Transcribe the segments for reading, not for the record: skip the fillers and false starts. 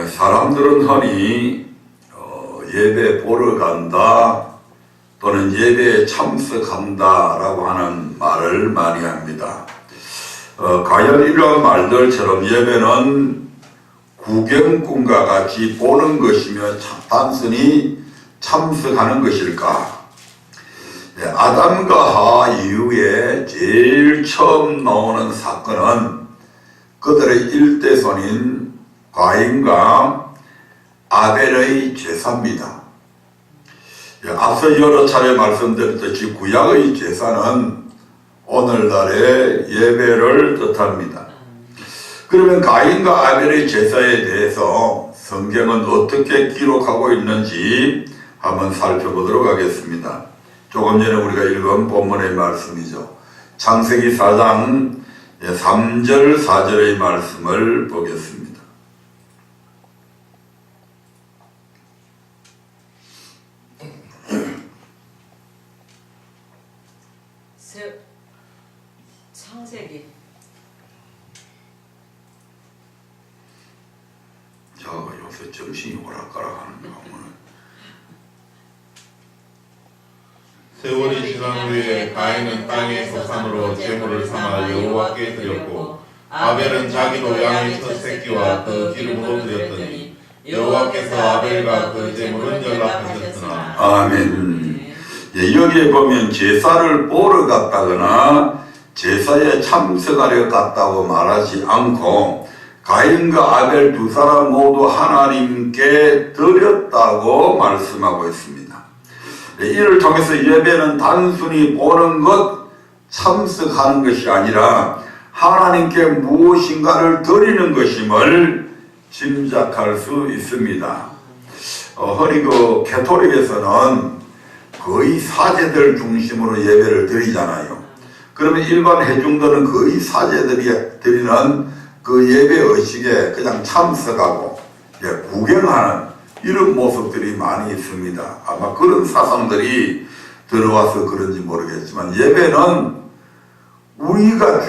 사람들은 흔히 예배 보러 간다 또는 예배에 참석한다 라고 하는 말을 많이 합니다. 과연 이러한 말들처럼 예배는 구경꾼과 같이 보는 것이며 단순히 참석하는 것일까? 아담과 하와 이후에 제일 처음 나오는 사건은 그들의 일대손인 가인과 아벨의 제사입니다. 앞서 여러 차례 말씀드렸듯이 구약의 제사는 오늘날의 예배를 뜻합니다. 그러면 가인과 아벨의 제사에 대해서 성경은 어떻게 기록하고 있는지 한번 살펴보도록 하겠습니다. 조금 전에 우리가 읽은 본문의 말씀이죠. 창세기 4장 3절 4절의 말씀을 보겠습니다. 창세기 요새 정신이 오락가락하는데 세월이 지난 후에 가인은 땅의 소산으로 제물을 삼아 여호와께 드렸고 아벨은 자기 노양의 첫 새끼와 그 기름으로 드렸더니 여호와께서 아벨과 그 제물은 연락하셨으나. 아멘. 여기에 보면 제사를 보러 갔다거나 제사에 참석하려 갔다고 말하지 않고 가인과 아벨 두 사람 모두 하나님께 드렸다고 말씀하고 있습니다. 이를 통해서 예배는 단순히 보는 것, 참석하는 것이 아니라 하나님께 무엇인가를 드리는 것임을 짐작할 수 있습니다. 흔히 캐톨릭에서는 거의 사제들 중심으로 예배를 드리잖아요. 그러면 일반 회중들은 거의 사제들이 드리는 그 예배 의식에 그냥 참석하고 구경하는 이런 모습들이 많이 있습니다. 아마 그런 사상들이 들어와서 그런지 모르겠지만 예배는 우리가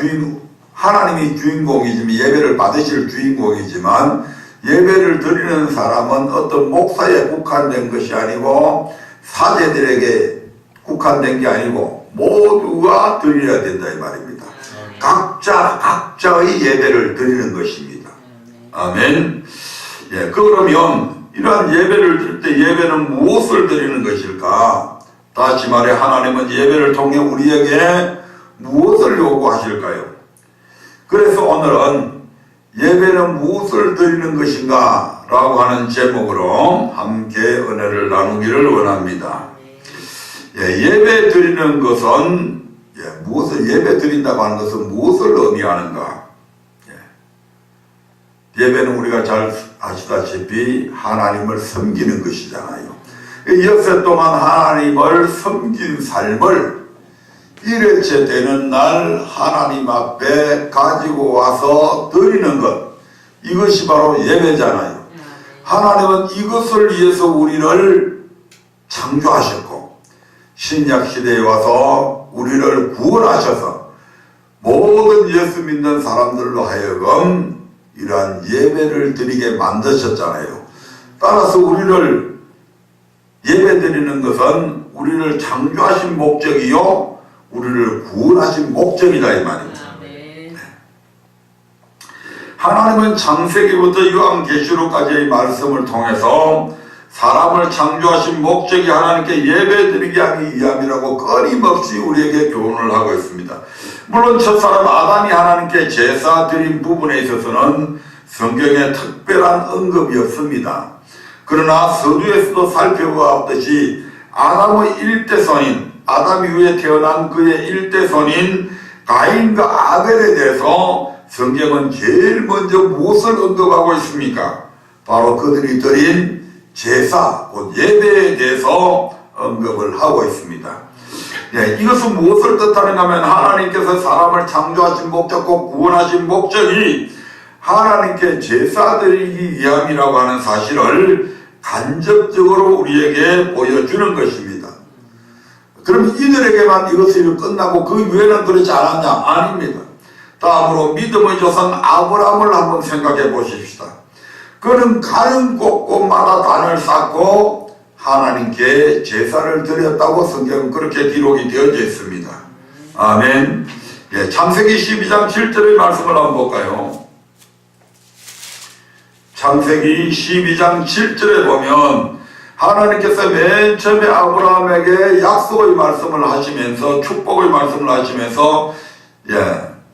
하나님이 주인공이지만 예배를 받으실 주인공이지만 예배를 드리는 사람은 어떤 목사에 국한된 것이 아니고 사제들에게 국한된 게 아니고 모두가 드려야 된다 이 말입니다. 각자의 예배를 드리는 것입니다. 아멘. 그러면 이러한 예배를 드릴 때 예배는 무엇을 드리는 것일까? 다시 말해 하나님은 예배를 통해 우리에게 무엇을 요구하실까요? 그래서 오늘은 예배는 무엇을 드리는 것인가? 라고 하는 제목으로 함께 은혜를 나누기를 원합니다. 예배 드리는 것은 무엇을 예배 드린다고 하는 것은 무엇을 의미하는가? 예배는 우리가 잘 아시다시피 하나님을 섬기는 것이잖아요. 엿새 동안 하나님을 섬긴 삶을 일회째 되는 날 하나님 앞에 가지고 와서 드리는 것, 이것이 바로 예배잖아요. 하나님은 이것을 위해서 우리를 창조하셨고 신약 시대에 와서 우리를 구원하셔서 모든 예수 믿는 사람들로 하여금 이러한 예배를 드리게 만드셨잖아요. 따라서 우리를 예배 드리는 것은 우리를 창조하신 목적이요 우리를 구원하신 목적이다 이 말입니다. 하나님은 창세기부터 요한계시록까지의 말씀을 통해서 사람을 창조하신 목적이 하나님께 예배드리게 하기 위함이라고 끊임없이 우리에게 교훈을 하고 있습니다. 물론 첫사람 아담이 하나님께 제사 드린 부분에 있어서는 성경에 특별한 언급이 없습니다. 그러나 서두에서도 살펴보았듯이 아담의 일대손인 아담 이후에 태어난 그의 일대손인 가인과 아벨에 대해서 성경은 제일 먼저 무엇을 언급하고 있습니까? 바로 그들이 드린 제사, 곧 예배에 대해서 언급을 하고 있습니다. 이것은 무엇을 뜻하는가 하면 하나님께서 사람을 창조하신 목적, 곧 구원하신 목적이 하나님께 제사 드리기 위함이라고 하는 사실을 간접적으로 우리에게 보여주는 것입니다. 그럼 이들에게만 이것이 끝나고 그 외에는 그렇지 않았냐? 아닙니다. 다음으로 믿음의 조상 아브라함을 한번 생각해 보십시다. 그는 가는 곳곳마다 단을 쌓고 하나님께 제사를 드렸다고 성경은 그렇게 기록이 되어져 있습니다. 아멘. 예, 창세기 12장 7절의 말씀을 한번 볼까요? 창세기 12장 7절에 보면 하나님께서 맨 처음에 아브라함에게 약속의 말씀을 하시면서 축복의 말씀을 하시면서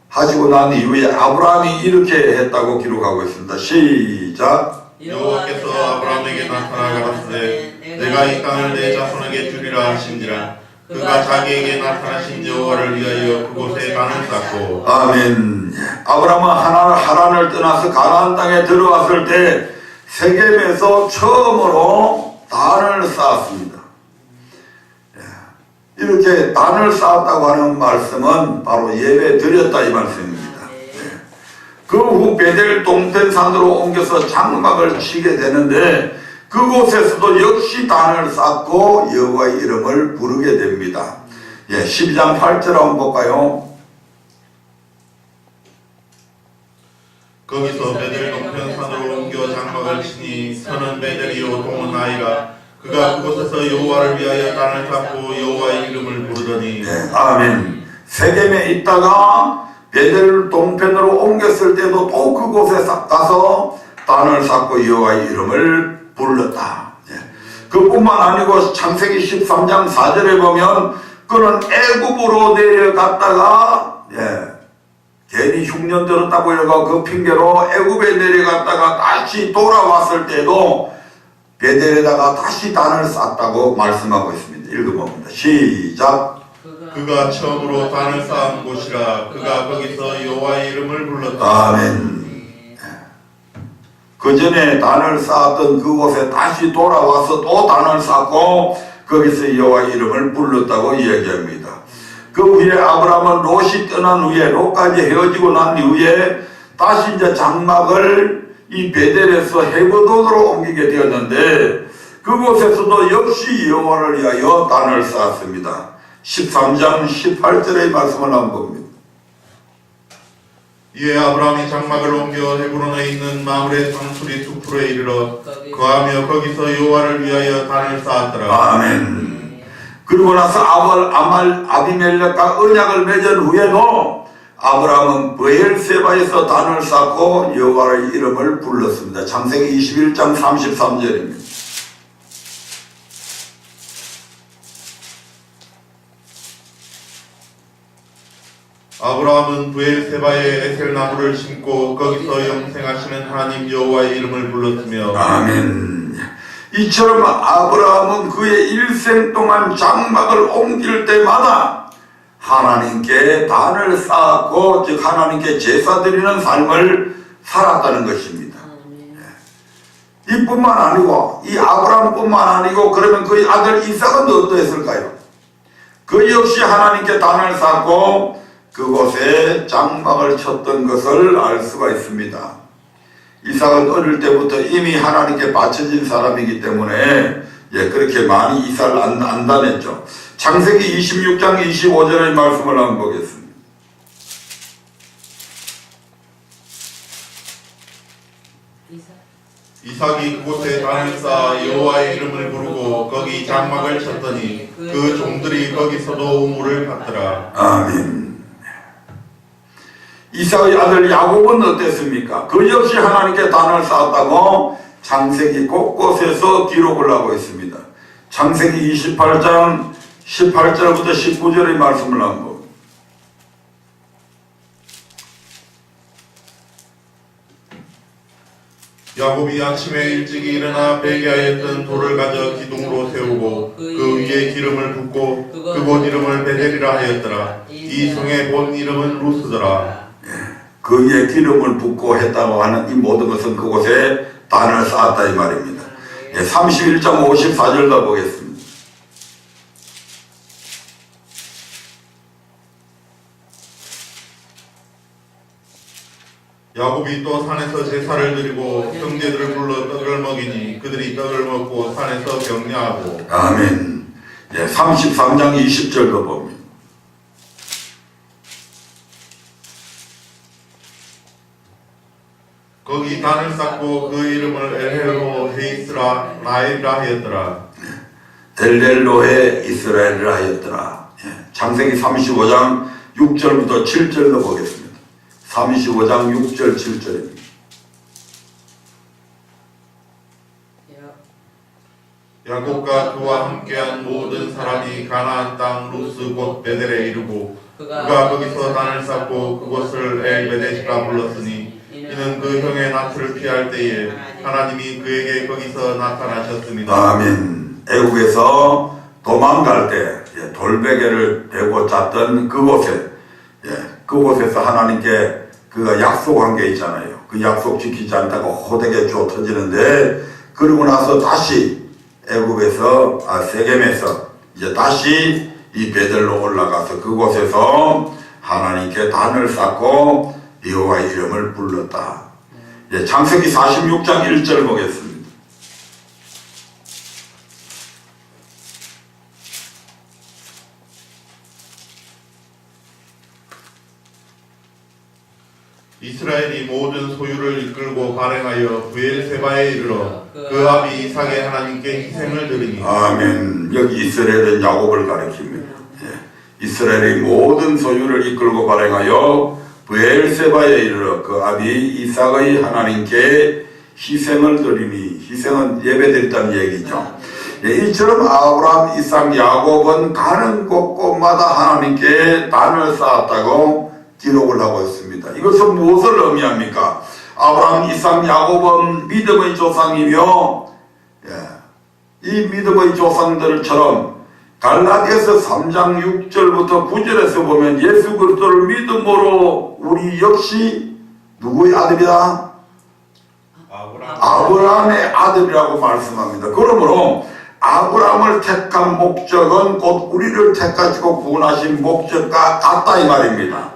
하시고 난 이후에 아브라함이 이렇게 했다고 기록하고 있습니다. 시작. 여호와께서 아브라함에게 나타나 가라사대 내가 이 땅을 내 자손에게 주리라 하신지라 그가 자기에게 나타나신 여호와를 위하여 그곳에 단을 쌓고 아멘. 아브라함은 하란을 떠나서 가나안 땅에 들어왔을 때 세겜에서 처음으로 단을 쌓았습니다. 이렇게 단을 쌓았다고 하는 말씀은 바로 예배 드렸다 이 말씀입니다. 그 후 베델 동편산으로 옮겨서 장막을 치게 되는데 그곳에서도 역시 단을 쌓고 여호와의 이름을 부르게 됩니다. 12장 8절 한번 볼까요? 거기서 베델 동편산으로 옮겨 장막을 치니 서는 베델이요 동은 아이라 그가 그곳에서 여호와를 위하여 단을 쌓고 여호와의 이름을 부르더니 아멘. 세겜에 있다가 베델 동편으로 옮겼을 때도 또 그곳에 가서 단을 쌓고 여호와의 이름을 불렀다. 그뿐만 아니고 창세기 13장 4절에 보면 그는 애굽으로 내려갔다가 괜히 흉년 들었다고 해서 그 핑계로 애굽에 내려갔다가 다시 돌아왔을 때도 베델에다가 다시 단을 쌓았다고 말씀하고 있습니다. 읽어봅니다. 시작. 그가 처음으로 단을 쌓은 곳이라 그가 거기서 여호와의 이름을 불렀다. 아멘. 그 전에 단을 쌓았던 그곳에 다시 돌아와서 또 단을 쌓고 거기서 여호와의 이름을 불렀다고 이야기합니다. 그 후에 아브라함은 롯이 떠난 후에 롯까지 헤어지고 난 이후에 다시 이제 장막을 이 베델에서 헤브론으로 옮기게 되었는데 그곳에서도 역시 여호와를 위하여 단을 쌓았습니다. 13장 18절의 말씀을 한번 봅니다. 이에 아브라함이 장막을 옮겨 헤브론에 있는 마므레 상수리 숲으로 이르러 거하며 거기서 여호와를 위하여 단을 쌓았더라. 아멘. 그리고 나서 아비멜렉과 언약을 맺은 후에도 아브라함은 브엘세바에서 단을 쌓고 여호와의 이름을 불렀습니다. 창세기 21장 33절입니다. 아브라함은 브엘세바에 에셀나무를 심고 거기서 영생하시는 하나님 여호와의 이름을 불렀으며 아멘. 이처럼 아브라함은 그의 일생 동안 장막을 옮길 때마다 하나님께 단을 쌓았고 즉 하나님께 제사 드리는 삶을 살았다는 것입니다. 이뿐만 아니고 이 아브라함뿐만 아니고 그러면 그의 아들 이삭은 어떠했을까요? 그 역시 하나님께 단을 쌓고 그곳에 장막을 쳤던 것을 알 수가 있습니다. 이삭은 어릴 때부터 이미 하나님께 바쳐진 사람이기 때문에 그렇게 많이 이삭을 안 다녔죠. 창세기 26장 25절의 말씀을 한번 보겠습니다. 이삭이 그곳에 단을 쌓아 여호와의 이름을 부르고 거기 장막을 쳤더니 그 종들이 거기서도 우물을 받더라. 아멘. 이삭의 아들 야곱은 어땠습니까? 그 역시 하나님께 단을 쌓았다고 창세기 곳곳에서 기록을 하고 있습니다. 창세기 28장 18절부터 19절의 말씀을 한번. 야곱이 아침에 일찍이 일어나 베개하였던 돌을 가져 기둥으로 세우고 그 위에 기름을 붓고 그곳 이름을 베델이라 하였더라. 이 성의 본 이름은 루스더라. 그 위에 기름을 붓고 했다고 하는 이 모든 것은 그곳에 단을 쌓았다 이 말입니다. 31장 54절도 보겠습니다. 야곱이 또 산에서 제사를 드리고 형제들을 불러 떡을 먹이니 그들이 떡을 먹고 산에서 격려하고. 아멘. 33장 20절도 봅니다. 거기 단을 쌓고 그 이름을 엘헬로 헤이스라 라엘이라 하였더라. 엘렐로에 이스라엘을 하였더라. 창세기 35장 6절부터 7절로 보겠습니다. 35장 6절 7절입니다. 야곱과 그와 함께한 모든 사람이 가나안 땅 루스 곧 베델에 이르고 그가 거기서 단을 쌓고 그곳을 엘베데시라 불렀으니 이는 그 형의 낯을 피할 때에 하나님이 그에게 거기서 나타나셨습니다. 아멘. 애국에서 도망갈 때 돌베개를 대고 잤던 그곳에 그곳에서 하나님께 그가 약속한 게 있잖아요. 그 약속 지키지 않다가 호되게 쥐어 터지는데 그러고 나서 다시 애굽에서 세겜에서 이제 다시 이 베델로 올라가서 그곳에서 하나님께 단을 쌓고 여호와의 이름을 불렀다. 창세기 46장 1절 보겠습니다. 이스라엘이 모든 소유를 이끌고 발행하여 브엘세바에 이르러 그 아비 이삭의 하나님께 희생을 드리니. 아멘. 여기 이스라엘은 야곱을 가리킵니다. 이스라엘이 모든 소유를 이끌고 발행하여 브엘세바에 이르러 그 아비 이삭의 하나님께 희생을 드리니. 희생은 예배드렸다는 얘기죠. 이처럼 아브라함, 이삭, 야곱은 가는 곳곳마다 하나님께 단을 쌓았다고 기록을 하고 있습니다. 이것은 무엇을 의미합니까? 아브라함, 이삭, 야곱은 믿음의 조상이며 이 믿음의 조상들처럼 갈라디아서 3장 6절부터 9절에서 보면 예수 그리스도를 믿음으로 우리 역시 누구의 아들이다? 아브라함의 아들이라고 말씀합니다. 그러므로 아브라함을 택한 목적은 곧 우리를 택하시고 구원하신 목적과 같다 이 말입니다.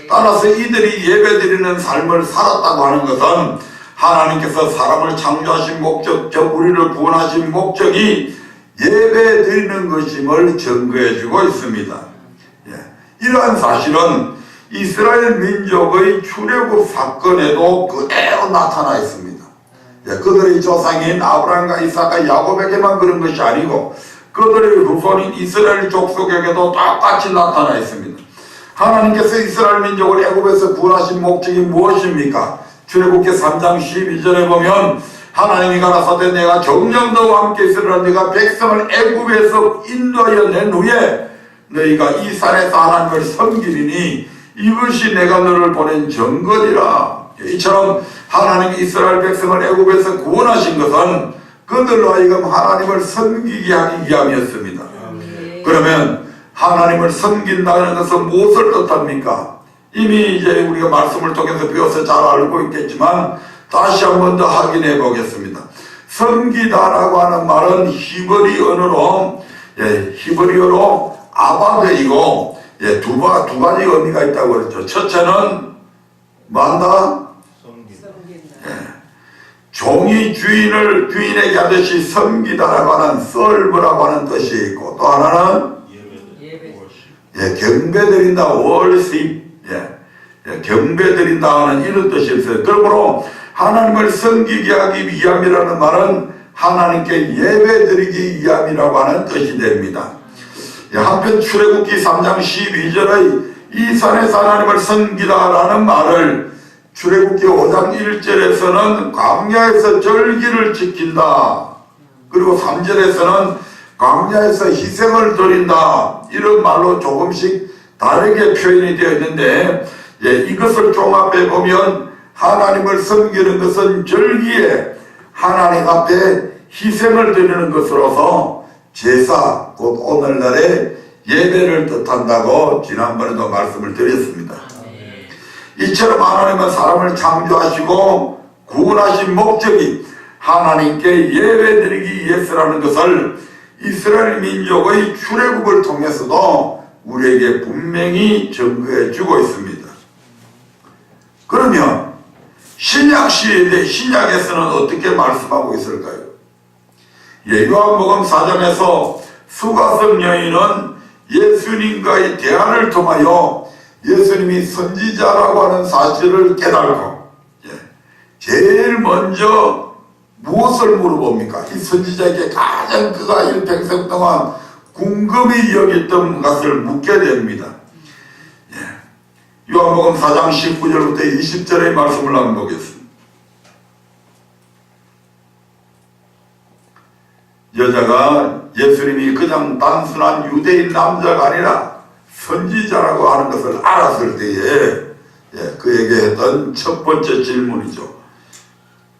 따라서 이들이 예배드리는 삶을 살았다고 하는 것은 하나님께서 사람을 창조하신 목적, 즉 우리를 구원하신 목적이 예배드리는 것임을 증거해주고 있습니다. 이러한 사실은 이스라엘 민족의 출애굽 사건에도 그대로 나타나 있습니다. 그들의 조상인 아브라함과 이삭과 야곱에게만 그런 것이 아니고 그들의 후손인 이스라엘 족속에게도 똑같이 나타나 있습니다. 하나님께서 이스라엘 민족을 애굽에서 구원하신 목적이 무엇입니까? 출애굽기 3장 12절에 보면 하나님이 가라사대 내가 정녕 너와 함께 있으리라 내가 백성을 애굽에서 인도하여 낸 후에 너희가 이 산에서 하나님을 섬기리니 이것이 내가 너를 보낸 증거리라. 이처럼 하나님이 이스라엘 백성을 애굽에서 구원하신 것은 그들로 하여금 하나님을 섬기게 하기 위함이었습니다. 그러면 하나님을 섬긴다는 것은 무엇을 뜻합니까? 이미 이제 우리가 말씀을 통해서 배워서 잘 알고 있겠지만 다시 한 번 더 확인해 보겠습니다. 섬기다라고 하는 말은 히브리어로 아바데이고 두 가지 의미가 있다고 그랬죠. 첫째는 뭐한다? 종이 주인에게 하듯이 섬기다라고 하는 serve라고 하는 뜻이 있고 또 하나는 경배드린다, worship, 경배드린다 하는 이런 뜻이 있어요. 그러므로 하나님을 섬기게 하기 위함이라는 말은 하나님께 예배드리기 위함이라고 하는 뜻이 됩니다. 한편 출애굽기 3장 12절의 이 산에서 하나님을 섬기다라는 말을 출애굽기 5장 1절에서는 광야에서 절기를 지킨다. 그리고 3절에서는 광야에서 희생을 드린다. 이런 말로 조금씩 다르게 표현이 되어 있는데 이것을 종합해 보면 하나님을 섬기는 것은 절기에 하나님 앞에 희생을 드리는 것으로서 제사 곧 오늘날의 예배를 뜻한다고 지난번에도 말씀을 드렸습니다. 이처럼 하나님은 사람을 창조하시고 구원하신 목적이 하나님께 예배드리기 위해서라는 것을 이스라엘 민족의 출애굽을 통해서도 우리에게 분명히 증거해 주고 있습니다. 그러면 신약 시대 신약에서는 어떻게 말씀하고 있을까요? 요한복음 4장에서 수가성 여인은 예수님과의 대화를 통하여 예수님이 선지자라고 하는 사실을 깨달고 제일 먼저 무엇을 물어봅니까? 이 선지자에게 가장 그가 일평생 동안 궁금히 여겼던 것을 묻게 됩니다. 요한복음 4장 19절부터 20절의 말씀을 한번 보겠습니다. 여자가 예수님이 그냥 단순한 유대인 남자가 아니라 선지자라고 하는 것을 알았을 때에 그에게 했던 첫 번째 질문이죠.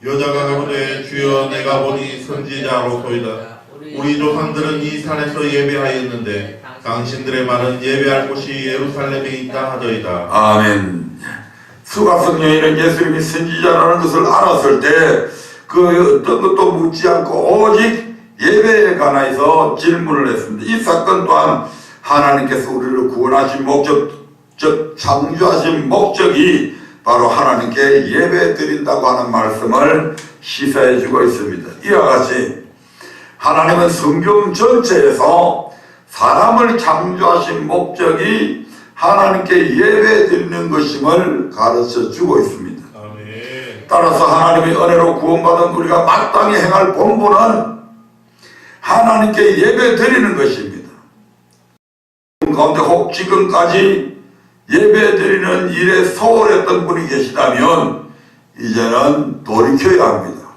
여자가 가로되 주여 내가 보니 선지자로소이다. 우리 조상들은 이 산에서 예배하였는데 당신들의 말은 예배할 곳이 예루살렘에 있다 하더이다. 아멘. 수가성 여인은 예수님이 선지자라는 것을 알았을 때 그 어떤 것도 묻지 않고 오직 예배에 관해서 질문을 했습니다. 이 사건 또한 하나님께서 우리를 구원하신 목적, 즉 창조하신 목적이 바로 하나님께 예배 드린다고 하는 말씀을 시사해 주고 있습니다. 이와 같이 하나님은 성경 전체에서 사람을 창조하신 목적이 하나님께 예배 드리는 것임을 가르쳐 주고 있습니다. 아멘. 따라서 하나님의 은혜로 구원받은 우리가 마땅히 행할 본분은 하나님께 예배 드리는 것입니다. 가운데 혹 지금까지 예배 드리는 일에 소홀했던 분이 계시다면 이제는 돌이켜야 합니다.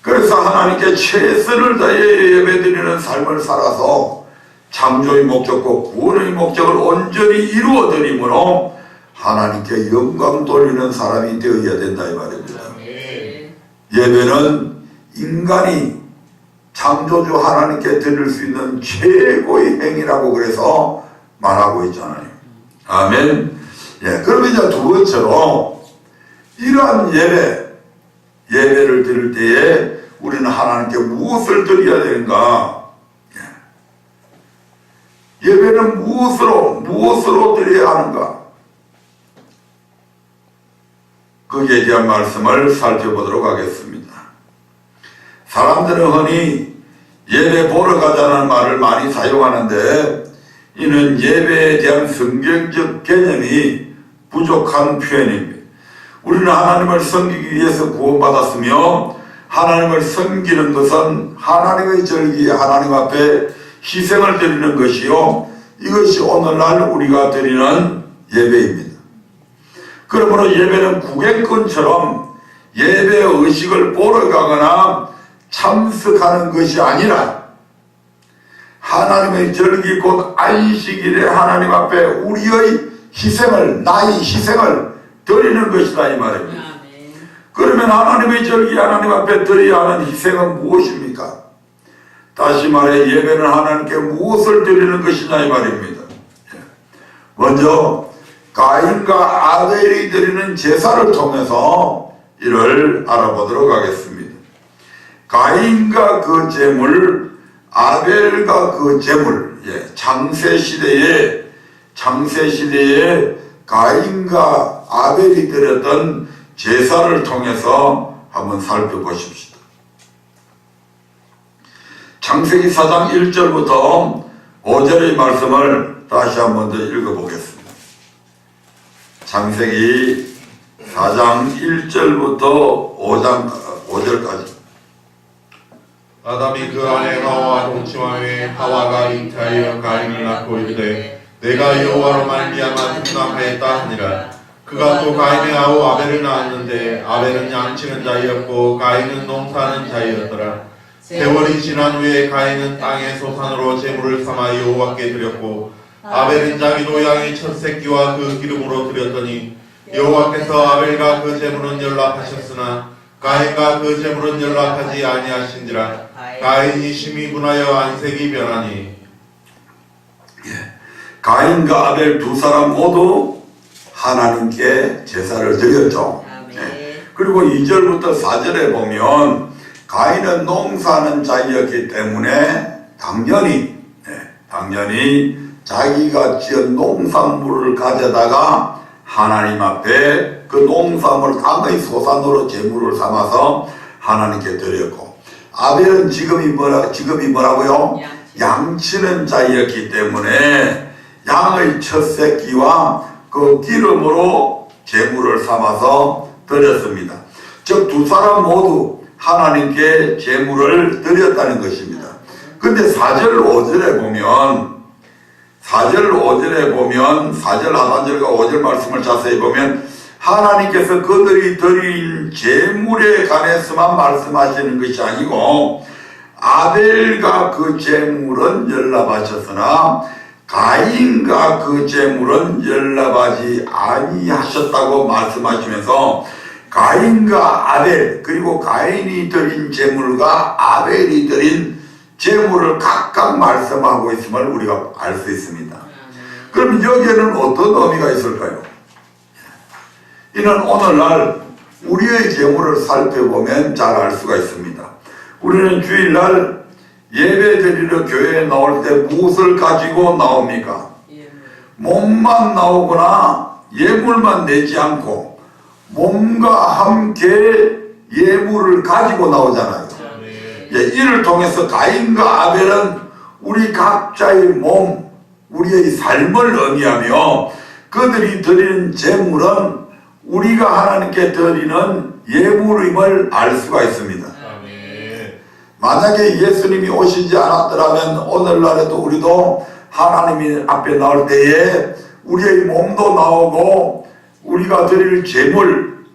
그래서 하나님께 최선을 다해 예배드리는 삶을 살아서 창조의 목적과 구원의 목적을 온전히 이루어드림으로 하나님께 영광 돌리는 사람이 되어야 된다 이 말입니다. 예배는 인간이 창조주 하나님께 드릴 수 있는 최고의 행위라고 그래서 말하고 있잖아요. 아멘. 그럼 이제 두 번째로 이러한 예배를 드릴 때에 우리는 하나님께 무엇을 드려야 되는가? 예배는 무엇으로 드려야 하는가? 거기에 대한 말씀을 살펴보도록 하겠습니다. 사람들은 흔히 예배 보러 가자는 말을 많이 사용하는데 이는 예배에 대한 성경적 개념이 부족한 표현입니다. 우리는 하나님을 섬기기 위해서 구원받았으며 하나님을 섬기는 것은 하나님의 절기에 하나님 앞에 희생을 드리는 것이요 이것이 오늘날 우리가 드리는 예배입니다. 그러므로 예배는 구경꾼처럼 예배 의식을 보러 가거나 참석하는 것이 아니라 하나님의 절기 곧 안식일에 하나님 앞에 우리의 희생을 나의 희생을 드리는 것이다 이 말입니다. 그러면 하나님의 절기 하나님 앞에 드려야 하는 희생은 무엇입니까? 다시 말해 예배는 하나님께 무엇을 드리는 것이냐 이 말입니다. 먼저 가인과 아벨이 드리는 제사를 통해서 이를 알아보도록 하겠습니다. 가인과 그 제물, 아벨과 그 제물, 창세시대에 가인과 아벨이 드렸던 제사를 통해서 한번 살펴보십시다. 창세기 4장 1절부터 5절의 말씀을 다시 한번 더 읽어보겠습니다. 창세기 4장 1절부터 5절까지. 아담이 그 아내 하와와 동침하에 하와가 잉태하여 가인을 낳고 이르되 내가 여호와로 말미암아 둔감하였다 하니라. 그가 또 가인의 아우 아벨을 낳았는데 아벨은 양치는 자이었고 가인은 농사하는 자이었더라. 세월이 지난 후에 가인은 땅의 소산으로 제물을 삼아 여호와께 드렸고 아벨은 자기도 양의 첫 새끼와 그 기름으로 드렸더니 여호와께서 아벨과 그 제물은 연락하셨으나 가인과 그 제물은 연락하지 아니하신지라. 가인이 심히 분하여 안색이 변하니. 가인과 아벨 두 사람 모두 하나님께 제사를 드렸죠. 그리고 2절부터 4절에 보면 가인은 농사하는 자이었기 때문에 당연히 자기가 지은 농산물을 가져다가 하나님 앞에 그 농산물 땅의 소산으로 제물을 삼아서 하나님께 드렸고, 아벨은 직업이 뭐라고요? 양치는 자이었기 때문에 양의 첫 새끼와 그 기름으로 제물을 삼아서 드렸습니다. 즉 두 사람 모두 하나님께 제물을 드렸다는 것입니다. 근데 4절 5절에 보면 4절 하반절과 5절 말씀을 자세히 보면 하나님께서 그들이 드린 제물에 관해서만 말씀하시는 것이 아니고 아벨과 그 제물은 연락하셨으나 가인과 그 제물은 연락하지 아니하셨다고 말씀하시면서 가인과 아벨 그리고 가인이 드린 제물과 아벨이 드린 제물을 각각 말씀하고 있음을 우리가 알 수 있습니다. 그럼 여기에는 어떤 의미가 있을까요? 이는 오늘날 우리의 제물을 살펴보면 잘 알 수가 있습니다. 우리는 주일날 예배 드리러 교회에 나올 때 무엇을 가지고 나옵니까? 몸만 나오거나 예물만 내지 않고 몸과 함께 예물을 가지고 나오잖아요. 이를 통해서 가인과 아벨은 우리 각자의 몸, 우리의 삶을 의미하며 그들이 드리는 제물은 우리가 하나님께 드리는 예물임을 알 수가 있습니다. 만약에 예수님이 오시지 않았더라면 오늘날에도 우리도 하나님 앞에 나올 때에 우리의 몸도 나오고 우리가 드릴 제물,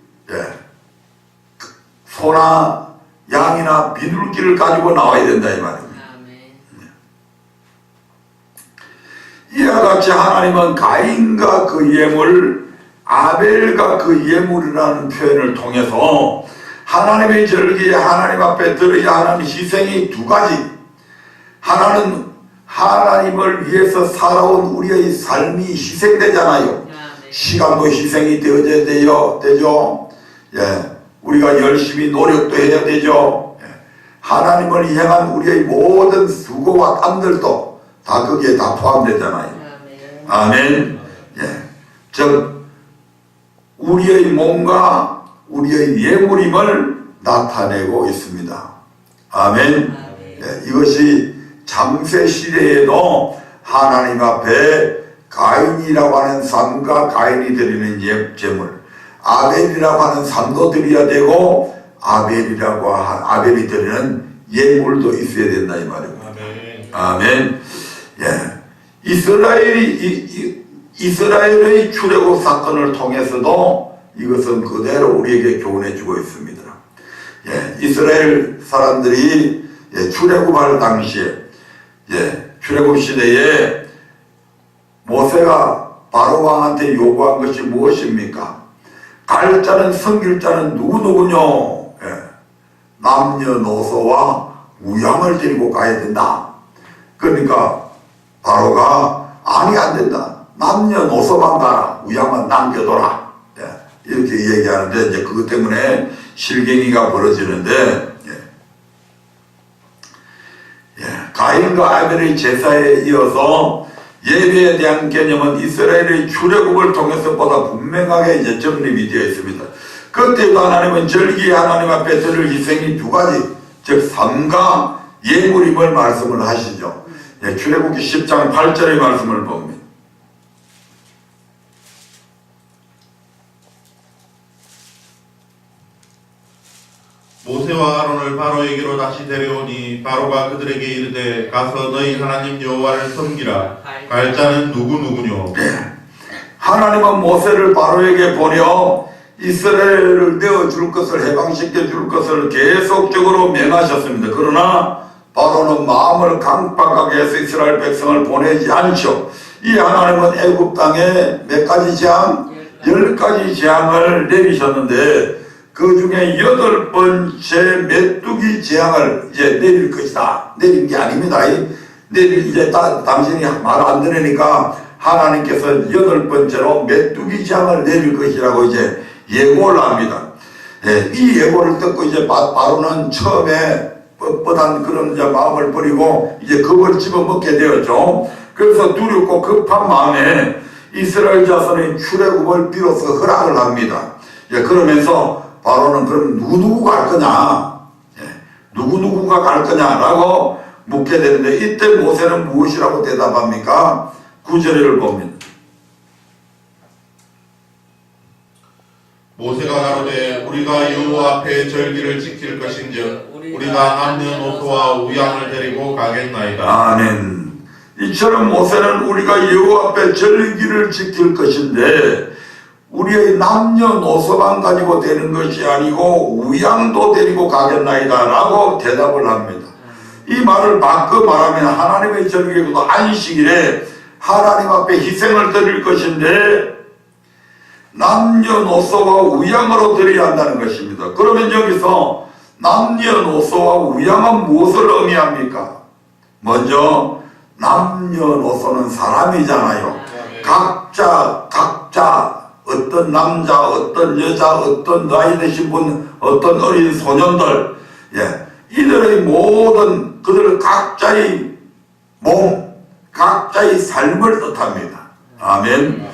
소나 양이나 비둘기를 가지고 나와야 된다 이 말입니다. 이와 같이 하나님은 가인과 그 예물, 아벨과 그 예물이라는 표현을 통해서 하나님의 절기에 하나님 앞에 드려야 하는 희생이 두 가지. 하나는 하나님을 위해서 살아온 우리의 삶이 희생되잖아요. 시간도 희생이 되어야 되죠. 우리가 열심히 노력도 해야 되죠. 하나님을 향한 우리의 모든 수고와 땀들도 다 거기에 다 포함되잖아요. 아멘. 즉 우리의 몸과 우리의 예물임을 나타내고 있습니다. 아멘. 이것이 장세 시대에도 하나님 앞에 가인이라고 하는 삶과 가인이 드리는 제물, 아벨이라고 하는 삶도 드려야 되고 아벨이 드리는 예물도 있어야 된다 이 말입니다. 아멘. 이스라엘의 출애굽 사건을 통해서도 이것은 그대로 우리에게 교훈해 주고 있습니다. 이스라엘 사람들이 출애굽할 당시에 출애굽 시대에 모세가 바로 왕한테 요구한 것이 무엇입니까? 갈 자는 섬길 자는 누구누구뇨? 남녀노소와 우양을 데리고 가야 된다. 그러니까 바로가 아니 안 된다. 남녀노소만 가라. 우양은 남겨둬라. 이렇게 얘기하는데 이제 그것 때문에 실갱이가 벌어지는데 가인과 아벨의 제사에 이어서 예배에 대한 개념은 이스라엘의 출애굽을 통해서보다 분명하게 이제 정립이 되어 있습니다. 그때도 하나님은 절기에 하나님 앞에 드릴 희생이 두 가지, 즉 삶과 예물임을 말씀을 하시죠. 출애굽기 10장 8절의 말씀을 봅니다. 모세와 아론을 바로에게로 다시 데려오니 바로가 그들에게 이르되 가서 너희 하나님 여호와를 섬기라. 갈 자는 누구누구뇨? 하나님은 모세를 바로에게 보내 이스라엘을 내어줄 것을, 해방시켜 줄 것을 계속적으로 명하셨습니다. 그러나 바로는 마음을 강박하게 해서 이스라엘 백성을 보내지 않죠. 이 하나님은 애굽 땅에 몇 가지 재앙? 10가지 재앙을 내리셨는데 그 중에 8번째 메뚜기 재앙을 이제 내릴 것이다. 내린 게 아닙니다. 이제 당신이 말 안 들으니까 하나님께서 8번째로 메뚜기 재앙을 내릴 것이라고 이제 예고를 합니다. 이 예고를 듣고 이제 바로는 처음에 뻣뻣한 그런 이제 마음을 버리고 이제 겁을 집어먹게 되었죠. 그래서 두렵고 급한 마음에 이스라엘 자손의 출애굽을 비로소 허락을 합니다. 그러면서 바로는 그럼 누구누구가 갈 거냐? 누구누구가 갈 거냐라고 묻게 되는데 이때 모세는 무엇이라고 대답합니까? 9절을 봅니다. 모세가 가로되 우리가 여호와 앞에 절기를 지킬 것인즉 우리가 남녀노소와 우양을 데리고 가겠나이다. 아멘. 이처럼 모세는 우리가 여호와 앞에 절기를 지킬 것인데 우리의 남녀노소만 가지고 되는 것이 아니고 우양도 데리고 가겠나이다 라고 대답을 합니다. 이 말을 바꿔 말하면 하나님의 절기도 안식일에 하나님 앞에 희생을 드릴 것인데 남녀노소와 우양으로 드려야 한다는 것입니다. 그러면 여기서 남녀노소와 우양은 무엇을 의미합니까? 먼저 남녀노소는 사람이잖아요. 각자 어떤 남자, 어떤 여자, 어떤 나이 드신 분, 어떤 어린 소년들, 이들의 모든 그들 각자의 몸, 각자의 삶을 뜻합니다. 아멘.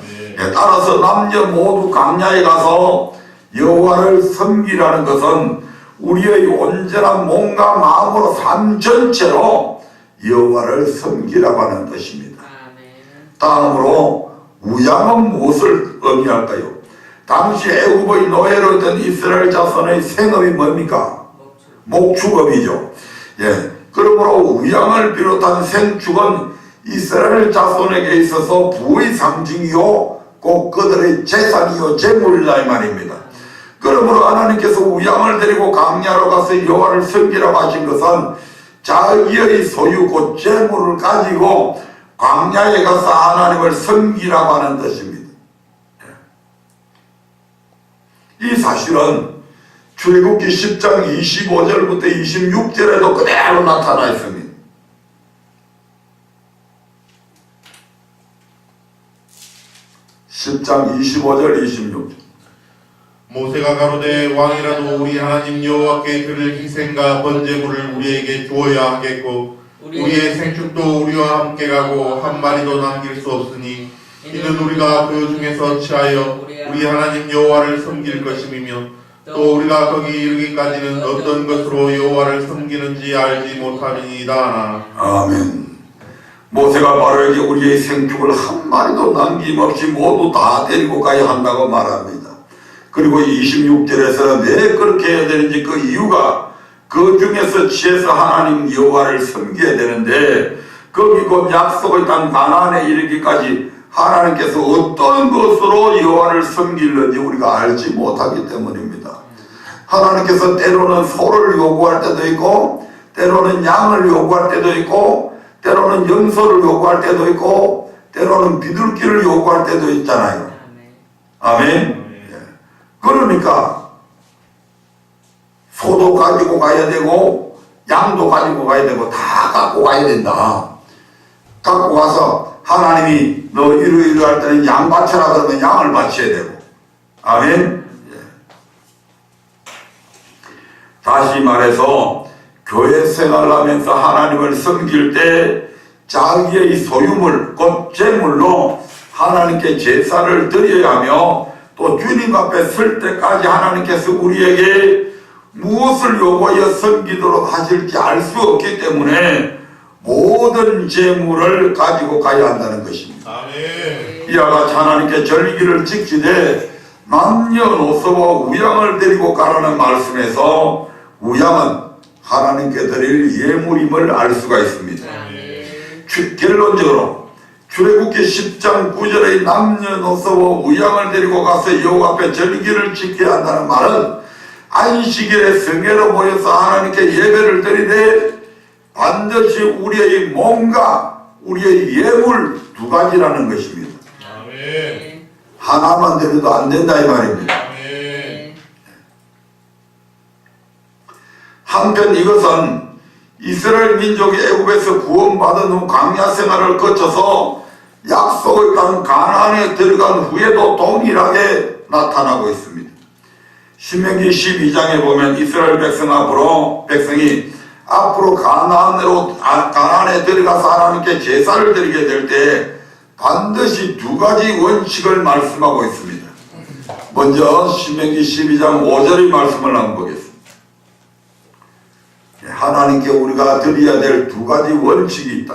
따라서 남녀 모두 광야에 가서 여호와를 섬기라는 것은 우리의 온전한 몸과 마음으로 삶 전체로 여호와를 섬기라고 하는 뜻입니다. 다음으로 우양은 무엇을 의미할까요? 당시 애굽의 노예로 된 이스라엘 자손의 생업이 뭡니까? 목축업이죠. 그러므로 우양을 비롯한 생축은 이스라엘 자손에게 있어서 부의 상징이요 꼭 그들의 재산이요 재물이다 이 말입니다. 그러므로 하나님께서 우양을 데리고 광야로 가서 여호와를 섬기라고 하신 것은 자기의 소유 곧 재물을 가지고 광야에 가서 하나님을 섬기라고 하는 뜻입니다. 이 사실은 출애굽기 10장 25절부터 26절에도 그대로 나타나 있습니다. 10장 25절 26절 모세가 가로되 왕이라도 우리 하나님 여호와께 드릴 희생과 번제물을 우리에게 주어야 하겠고 우리의 생축도 우리와 함께 가고 한 마리도 남길 수 없으니 이는 우리가 그 중에서 취하여 우리 하나님 여호와를 섬길 것임이며 또 우리가 거기 이르기까지는 어떤 것으로 여호와를 섬기는지 알지 못함이니이다. 아멘. 모세가 바로에게 우리의 생축을 한 마리도 남김없이 모두 다 데리고 가야 한다고 말합니다. 그리고 26절에서는 왜 그렇게 해야 되는지 그 이유가 그 중에서 취해서 하나님 여호와를 섬겨야 되는데 거기 곧 약속의 땅 가나안에 이르기까지 하나님께서 어떤 것으로 여호와를 섬기는지 우리가 알지 못하기 때문입니다. 하나님께서 때로는 소를 요구할 때도 있고 때로는 양을 요구할 때도 있고 때로는 염소를 요구할 때도 있고 때로는 비둘기를 요구할 때도 있잖아요. 아멘. 그러니까 소도 가지고 가야 되고 양도 가지고 가야 되고 다 갖고 가야 된다. 갖고 가서 하나님이 너 이러이러 할 때는 양 바쳐라 그러면 양을 바쳐야 되고. 아멘. 다시 말해서 교회 생활하면서 하나님을 섬길 때 자기의 소유물 곧 재물로 하나님께 제사를 드려야 하며 또 주님 앞에 설 때까지 하나님께서 우리에게 무엇을 요구하여 섬기도록 하실지 알 수 없기 때문에 모든 재물을 가지고 가야 한다는 것입니다. 아멘. 이와 같이 하나님께 절기를 지키되 남녀노소와 우양을 데리고 가라는 말씀에서 우양은 하나님께 드릴 예물임을 알 수가 있습니다. 결론적으로 출애굽기 10장 9절의 남녀노소와 우양을 데리고 가서 여호와 앞에 절기를 지켜야 한다는 말은 안식일에 성회로 모여서 하나님께 예배를 드리되 반드시 우리의 몸과 우리의 예물 두 가지라는 것입니다. 아멘. 하나만 드려도 안 된다 이 말입니다. 아멘. 한편 이것은 이스라엘 민족이 애굽에서 구원받은 후 광야 생활을 거쳐서 약속의 땅 가나안에 들어간 후에도 동일하게 나타나고 있습니다. 신명기 12장에 보면 이스라엘 백성이 앞으로 가나안에 들어가서 하나님께 제사를 드리게 될 때 반드시 두 가지 원칙을 말씀하고 있습니다. 먼저 신명기 12장 5절의 말씀을 한번 보겠습니다. 하나님께 우리가 드려야 될 두 가지 원칙이 있다.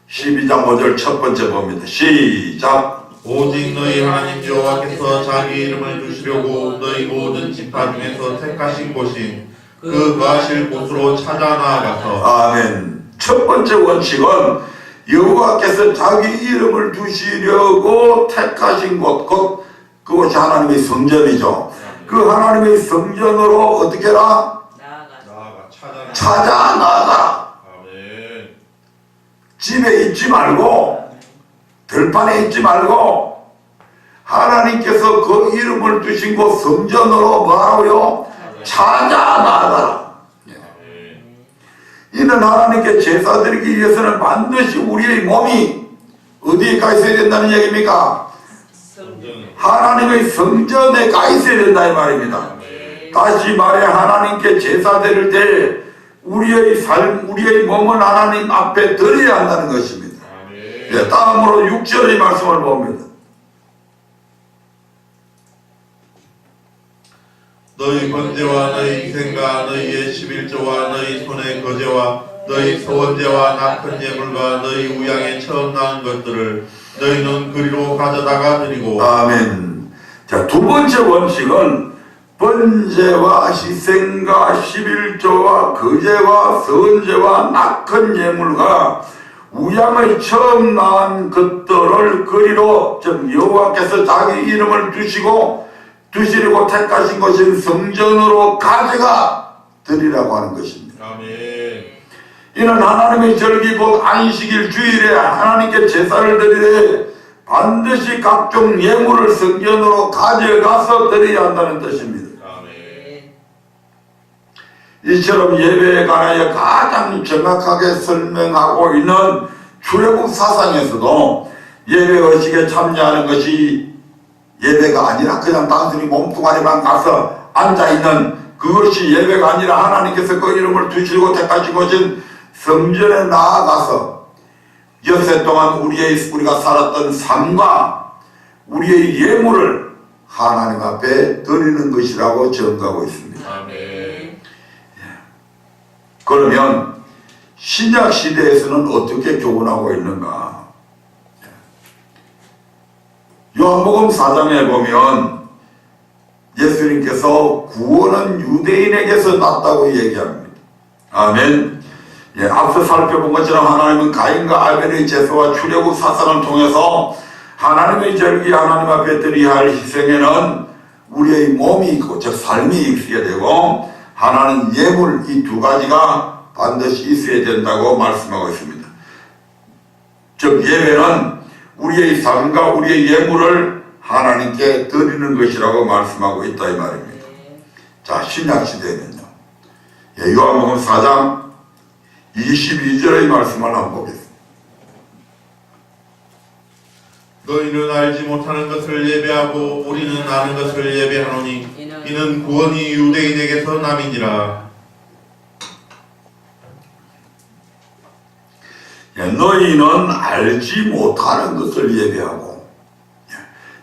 12장 5절 첫 번째 봅니다. 시작. 오직 너희 하나님 여호와께서 자기 이름을 두시려고 너희 모든 지파 중에서 택하신 곳인 그 거하실 곳으로 찾아 나아가서 아멘. 첫 번째 원칙은 여호와께서 자기 이름을 두시려고 택하신 곳, 곧 그곳이 하나님의 성전이죠. 그 하나님의 성전으로 어떻게 해라? 찾아 나아가라. 아멘. 집에 있지 말고 들판에 있지 말고 하나님께서 그 이름을 두신 곳 성전으로 뭐하라고요? 찾아 나아가라. 이는 하나님께 제사 드리기 위해서는 반드시 우리의 몸이 어디에 가 있어야 된다는 얘기입니까? 하나님의 성전에 가 있어야 된다 이 말입니다. 다시 말해 하나님께 제사 드릴 때 우리의 삶, 우리의 몸은 하나님 앞에 드려야 한다는 것입니다. 예, 다음으로 6절의 말씀을 봅니다. 너희 번제와 너희 희생과 너희의 11조와 너희 손의 거제와 너희 소원제와 낙헌 예물과 너희 우양에 처음 나은 것들을 너희는 그리로 가져다가 드리고. 아멘. 자, 두 번째 원칙은 번제와 희생과 11조와 거제와 선제와 낙헌 예물과 우양의 처음 나은 것들을 그리로, 즉 여호와께서 자기 이름을 두시려고 택하신 것인 성전으로 가져가 드리라고 하는 것입니다. 아멘. 이는 하나님의 절기 곧 안식일 주일에 하나님께 제사를 드리되 반드시 각종 예물을 성전으로 가져가서 드려야 한다는 뜻입니다. 이처럼 예배에 관하여 가장 정확하게 설명하고 있는 출애굽 사상에서도 예배 의식에 참여하는 것이 예배가 아니라 그냥 단순히 몸뚱아리만 가서 앉아있는 그것이 예배가 아니라 하나님께서 그 이름을 두시고 택하신 것인 성전에 나아가서 엿새 동안 우리가 살았던 삶과 우리의 예물을 하나님 앞에 드리는 것이라고 증거하고 있습니다. 아멘. 그러면 신약 시대에서는 어떻게 교훈하고 있는가? 요한복음 4장에 보면 예수님께서 구원은 유대인에게서 났다고 얘기합니다. 아멘. 예, 앞서 살펴본 것처럼 하나님은 가인과 아벨의 제사와 출애굽 사상을 통해서 하나님의 절기 하나님 앞에 드려야 할 희생에는 우리의 몸이 있고 즉 삶이 있어야 되고 하나는 예물, 이 두 가지가 반드시 있어야 된다고 말씀하고 있습니다. 즉 예배는 우리의 삶과 우리의 예물을 하나님께 드리는 것이라고 말씀하고 있다 이 말입니다. 자, 신약 시대에는요. 요한복음 4장 22절의 말씀을 한번 보겠습니다. 너희는 알지 못하는 것을 예배하고 우리는 아는 것을 예배하노니 이는 구원이 유대인에게서 남이니라. 너희는 알지 못하는 것을 예배하고,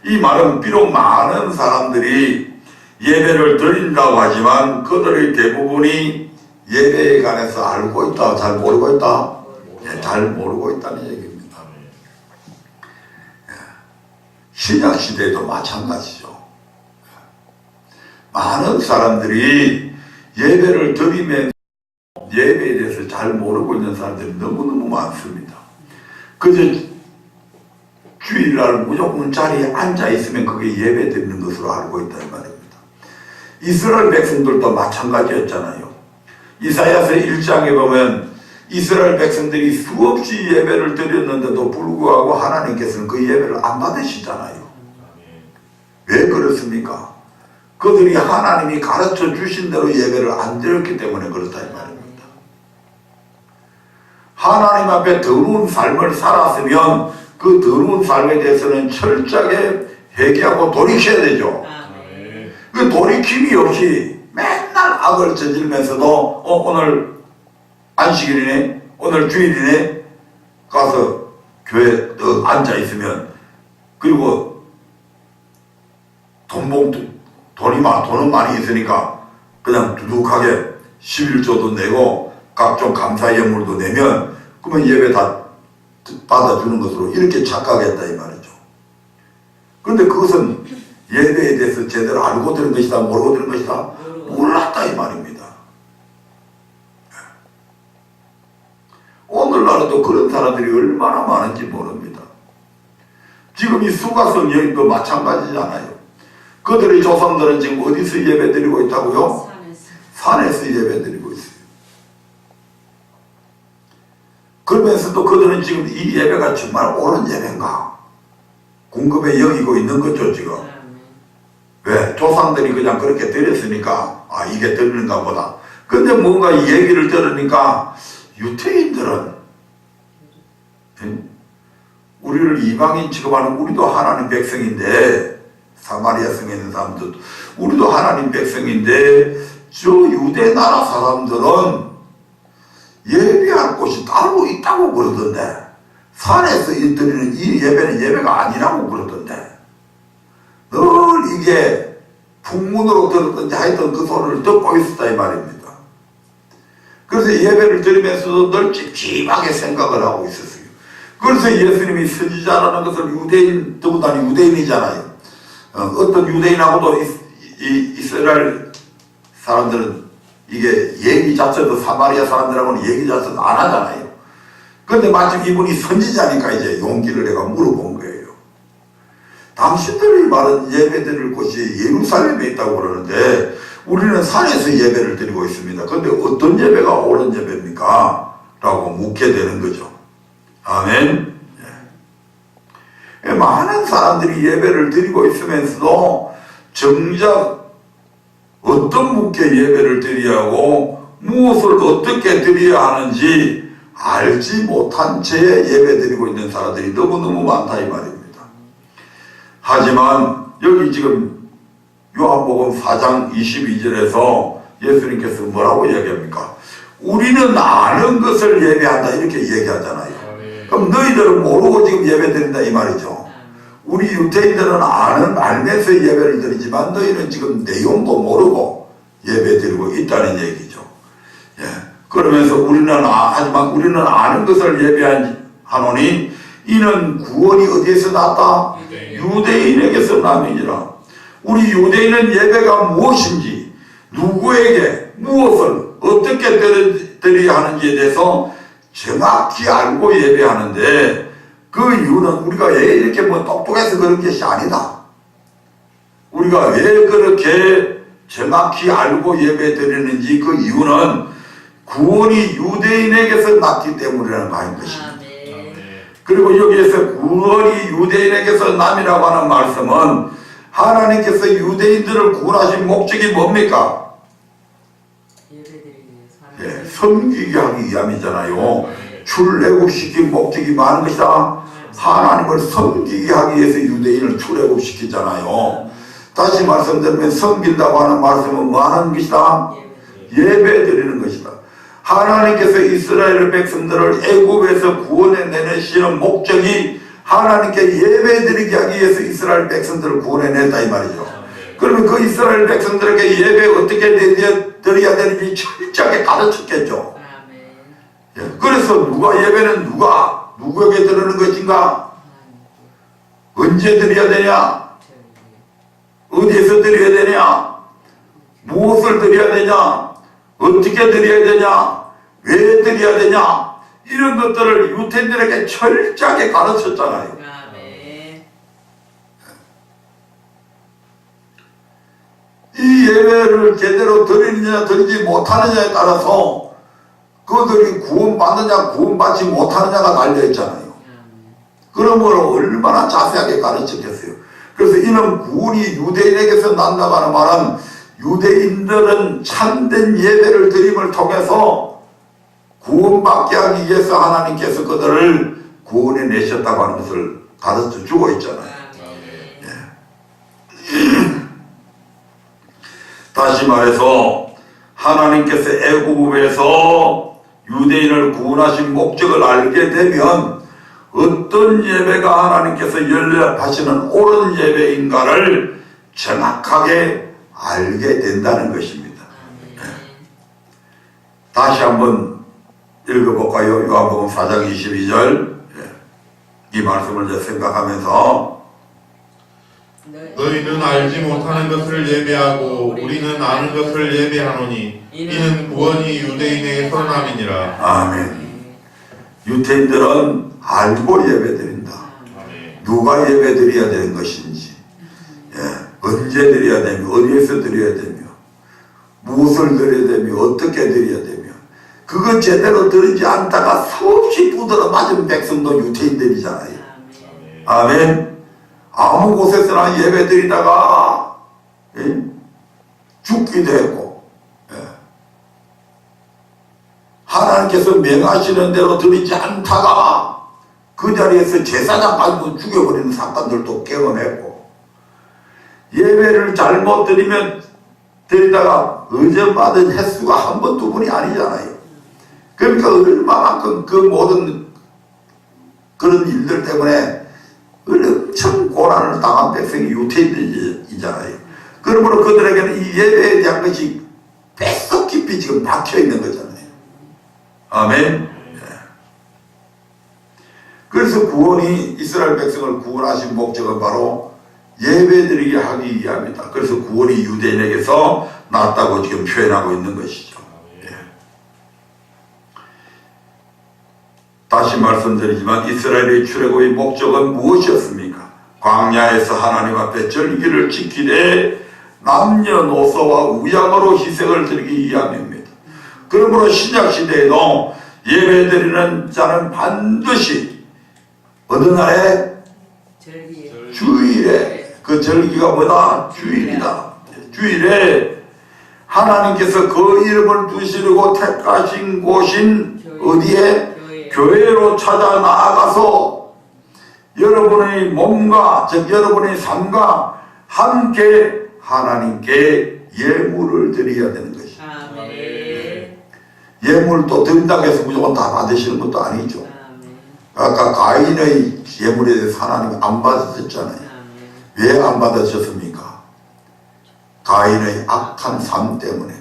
이 말은 비록 많은 사람들이 예배를 드린다고 하지만 그들의 대부분이 예배에 관해서 알고 있다, 잘 모르고 있다? 잘 모르고 있다는 얘기입니다. 신약 시대에도 마찬가지죠. 많은 사람들이 예배를 드리면서 예배에 대해서 잘 모르고 있는 사람들이 너무너무 많습니다. 그저 주일날 무조건 자리에 앉아있으면 그게 예배 드리는 것으로 알고 있다는 말입니다. 이스라엘 백성들도 마찬가지였잖아요. 이사야서 1장에 보면 이스라엘 백성들이 수없이 예배를 드렸는데도 불구하고 하나님께서는 그 예배를 안 받으시잖아요. 왜 그렇습니까? 그들이 하나님이 가르쳐 주신 대로 예배를 안 드렸기 때문에 그렇다 이 말입니다. 하나님 앞에 더러운 삶을 살았으면 그 더러운 삶에 대해서는 철저하게 회개하고 돌이켜야 되죠. 그 돌이킴이 없이 맨날 악을 저지르면서도 오늘 안식일이네, 오늘 주일이네, 가서 교회에 앉아있으면, 그리고 돈은 많이 있으니까 그냥 두둑하게 11조도 내고 각종 감사 예물도 내면 그러면 예배 다 받아주는 것으로 이렇게 착각했다 이 말이죠. 그런데 그것은 예배에 대해서 제대로 알고 들은 것이다, 모르고 들은 것이다? 몰랐다 이 말입니다. 오늘날에도 그런 사람들이 얼마나 많은지 모릅니다. 지금 이 수가성 여인도 마찬가지잖아요. 그들의 조상들은 지금 어디서 예배 드리고 있다고요? 산에서 예배 드리고 있어요. 그러면서도 그들은 지금 이 예배가 정말 옳은 예배인가 궁금해 여기고 있는 거죠 지금. 왜? 조상들이 그냥 그렇게 드렸으니까 아 이게 드리는가 보다. 근데 뭔가 이 얘기를 들으니까 유태인들은 우리를 이방인 취급하는 우리도 하나님 백성인데 사마리아 성에 있는 사람들 우리도 하나님 백성인데 저 유대 나라 사람들은 예배할 곳이 따로 있다고 그러던데 산에서 드리는 이 예배는 예배가 아니라고 그러던데 늘 이게 풍문으로 들었던지 하여튼 그 소리를 듣고 있었다 이 말입니다. 그래서 예배를 드리면서도 늘 찝찝하게 생각을 하고 있었어요. 그래서 예수님이 선지자라는 것을 유대인, 더군다나 유대인이잖아요. 어떤 유대인하고도 이스라엘 사람들은 이게 얘기 자체도 사마리아 사람들하고는 얘기 자체도 안 하잖아요. 그런데 마침 이분이 선지자니까 이제 용기를 내가 물어본 거예요. 당신들이 말한 예배 드릴 곳이 예루살렘에 있다고 그러는데 우리는 산에서 예배를 드리고 있습니다. 그런데 어떤 예배가 옳은 예배입니까? 라고 묻게 되는 거죠. 아멘. 예. 많은 사람들이 예배를 드리고 있으면서도 정작 어떤 분께 예배를 드려야 하고 무엇을 어떻게 드려야 하는지 알지 못한 채 예배 드리고 있는 사람들이 너무너무 많다 이 말입니다. 하지만 여기 지금 요한복음 4장 22절에서 예수님께서 뭐라고 얘기합니까? 우리는 아는 것을 예배한다 이렇게 얘기하잖아요. 그럼 너희들은 모르고 지금 예배 드린다 이 말이죠. 우리 유태인들은 알면서 예배를 드리지만 너희는 지금 내용도 모르고 예배 드리고 있다는 얘기죠. 예. 그러면서 하지만 우리는 아는 것을 예배하노니 이는 구원이 어디에서 났다? 유대인에게서 남이니라. 우리 유대인은 예배가 무엇인지 누구에게 무엇을 어떻게 드려야 하는지에 대해서 정확히 알고 예배하는데 그 이유는 우리가 왜 이렇게 똑똑해서 그런 것이 아니다. 우리가 왜 그렇게 정확히 알고 예배 드리는지 그 이유는 구원이 유대인에게서 났기 때문이라는 말인 것입니다. 그리고 여기에서 구원이 유대인에게서 남이라고 하는 말씀은 하나님께서 유대인들을 구원하신 목적이 뭡니까? 예, 섬기게 하기 위함이잖아요. 출애굽시킨 목적이 많은 것이다. 하나님을 섬기게 하기 위해서 유대인을 출애굽시키잖아요. 다시 말씀드리면 섬긴다고 하는 말씀은 뭐 하는 것이다? 예배 드리는 것이다. 하나님께서 이스라엘 백성들을 애굽에서 구원해 내시는 목적이 하나님께 예배 드리게 하기 위해서 이스라엘 백성들을 구원해냈다 이 말이죠. 그러면 그 이스라엘 백성들에게 예배 어떻게 드려야 되는지 철저하게 가르쳤겠죠. 예, 그래서 예배는 누구에게 드리는 것인가? 언제 드려야 되냐? 어디에서 드려야 되냐? 무엇을 드려야 되냐? 어떻게 드려야 되냐? 왜 드려야 되냐? 이런 것들을 유태인들에게 철저하게 가르쳤잖아요. 이 예배를 제대로 드리느냐 드리지 못하느냐에 따라서 그들이 구원받느냐 구원받지 못하느냐가 달려있잖아요. 그러므로 얼마나 자세하게 가르쳤겠어요. 그래서 이는 구원이 유대인에게서 난다고 하는 말은 유대인들은 참된 예배를 드림을 통해서 구원받게 하기 위해서 하나님께서 그들을 구원해 내셨다고 하는 것을 가르쳐 주고 있잖아요. 예. 다시 말해서 하나님께서 애굽에서 유대인을 구원하신 목적을 알게 되면 어떤 예배가 하나님께서 연락하시는 옳은 예배인가를 정확하게 알게 된다는 것입니다. 네. 다시 한번 읽어볼까요? 요한복음 4장 22절 이 말씀을 생각하면서 너희는 알지 못하는 것을 예배하고 우리는 아는 것을 예배하노니 이는 구원이 유대인의 선함이니라. 아멘. 유대인들은 알고 예배드린다. 아멘. 누가 예배드려야 되는 것인지, 언제 드려야 되며, 어디에서 드려야 되며, 무엇을 드려야 되며, 어떻게 드려야 되며, 그거 제대로 들지 않다가 수없이 두드러 맞은 백성도 유대인들이잖아요. 아멘. 아무 곳에서나 예배 드리다가 죽기도 했고, 하나님께서 명하시는 대로 드리지 않다가 그 자리에서 제사장 가지고 죽여버리는 사건들도 경험했고, 예배를 잘못 드리다가 의존받은 횟수가 한 번, 두 번이 아니잖아요. 그러니까 얼마만큼 그 모든 그런 일들 때문에 엄청 고난을 당한 백성이 유대인들이잖아요. 그러므로 그들에게는 이 예배에 대한 것이 뱃속 깊이 지금 박혀있는 거잖아요. 아멘. 그래서 구원이, 이스라엘 백성을 구원하신 목적은 바로 예배드리게 하기 위함이다. 그래서 구원이 유대인에게서 났다고 지금 표현하고 있는 것이죠. 다시 말씀드리지만 이스라엘의 출애굽의 목적은 무엇이었습니까? 광야에서 하나님 앞에 절기를 지키되 남녀노소와 우양으로 희생을 드리기 위함입니다. 그러므로 신약시대에도 예배드리는 자는 반드시 어느 날에? 주일에. 그 절기가 뭐다? 주일이다. 주일에 하나님께서 그 이름을 두시려고 택하신 곳인 어디에? 교회로 찾아 나아가서 여러분의 몸과, 즉 여러분의 삶과 함께 하나님께 예물을 드려야 되는 것이죠. 예물도 드린다고 해서 무조건 다 받으시는 것도 아니죠. 아까 가인의 예물에 대해서 하나님 안 받으셨잖아요. 왜 안 받으셨습니까? 가인의 악한 삶 때문에,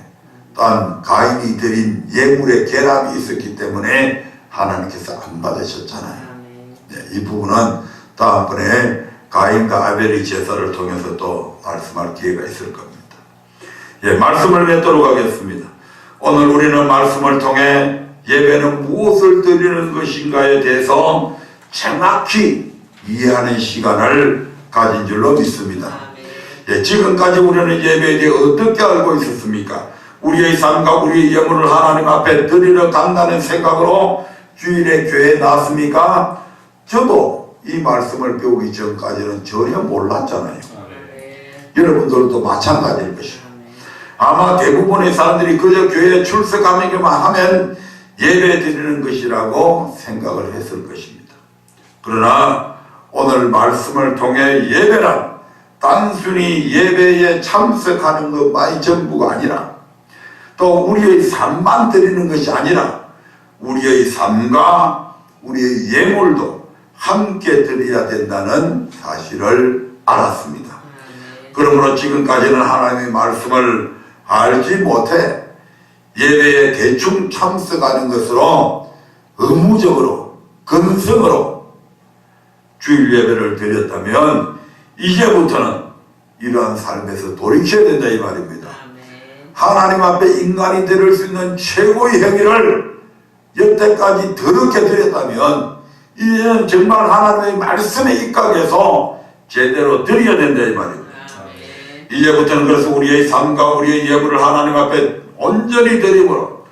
또한 가인이 드린 예물에 결함이 있었기 때문에 하나님께서 안 받으셨잖아요. 이 부분은 다음번에 가인과 아벨의 제사를 통해서 또 말씀할 기회가 있을 겁니다. 말씀을 맺도록 하겠습니다. 오늘 우리는 말씀을 통해 예배는 무엇을 드리는 것인가에 대해서 정확히 이해하는 시간을 가진 줄로 믿습니다. 지금까지 우리는 예배에 대해 어떻게 알고 있었습니까? 우리의 삶과 우리의 예물을 하나님 앞에 드리러 간다는 생각으로 주일에 교회에 나왔습니까? 저도 이 말씀을 배우기 전까지는 전혀 몰랐잖아요. 여러분들도 마찬가지일 것이고, 아마 대부분의 사람들이 그저 교회에 출석하기만 하면 예배 드리는 것이라고 생각을 했을 것입니다. 그러나 오늘 말씀을 통해 예배란 단순히 예배에 참석하는 것만이 전부가 아니라, 또 우리의 삶만 드리는 것이 아니라 우리의 삶과 우리의 예물도 함께 드려야 된다는 사실을 알았습니다. 그러므로 지금까지는 하나님의 말씀을 알지 못해 예배에 대충 참석하는 것으로 의무적으로, 근성으로 주일 예배를 드렸다면 이제부터는 이러한 삶에서 돌이켜야 된다 이 말입니다. 하나님 앞에 인간이 드릴 수 있는 최고의 행위를 여태까지 더럽게 드렸다면 이제는 정말 하나님의 말씀에 입각해서 제대로 드려야 된다 이 말입니다. 이제부터는 그래서 우리의 삶과 우리의 예물을 하나님 앞에 온전히 드림으로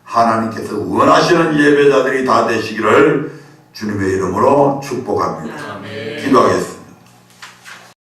하나님께서 원하시는 예배자들이 다 되시기를 주님의 이름으로 축복합니다. 기도하겠습니다.